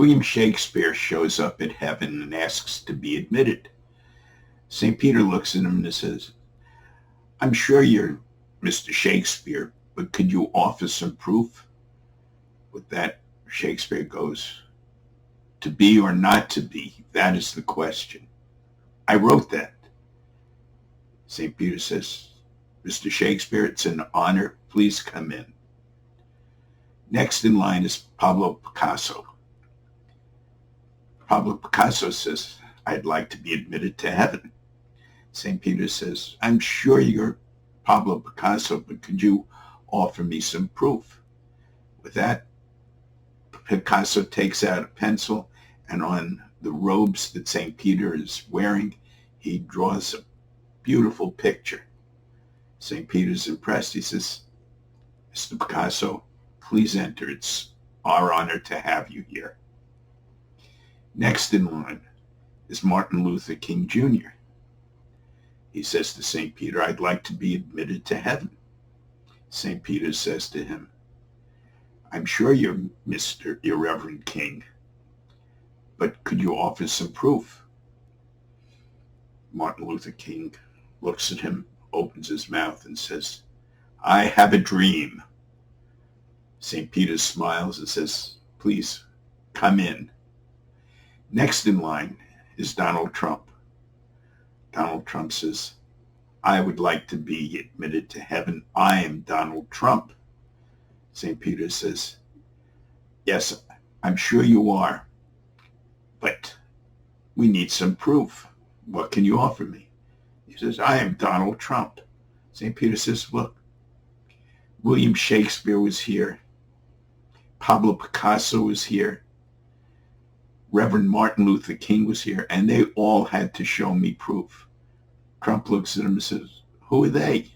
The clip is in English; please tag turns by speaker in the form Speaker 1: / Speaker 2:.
Speaker 1: William Shakespeare shows up at heaven and asks to be admitted. St. Peter looks at him and says, I'm sure you're Mr. Shakespeare, but could you offer some proof? With that, Shakespeare goes, to be or not to be, that is the question. I wrote that. St. Peter says, Mr. Shakespeare, it's an honor. Please come in. Next in line is Pablo Picasso. Pablo Picasso says, I'd like to be admitted to heaven. St. Peter says, I'm sure you're Pablo Picasso, but could you offer me some proof? With that, Picasso takes out a pencil, and on the robes that St. Peter is wearing, he draws a beautiful picture. St. Peter's impressed. He says, Mr. Picasso, please enter. It's our honor to have you here. Next in line is Martin Luther King Jr. He says to St. Peter, I'd like to be admitted to heaven. St. Peter says to him, I'm sure you're your Reverend King, but could you offer some proof? Martin Luther King looks at him, opens his mouth and says, I have a dream. St. Peter smiles and says, please come in. Next in line is Donald Trump. Donald Trump says, I would like to be admitted to heaven. I am Donald Trump. St. Peter says, yes, I'm sure you are, but we need some proof. What can you offer me? He says, I am Donald Trump. St. Peter says, look, William Shakespeare was here. Pablo Picasso was here. Reverend Martin Luther King was here, and they all had to show me proof. Trump looks at him and says, who are they?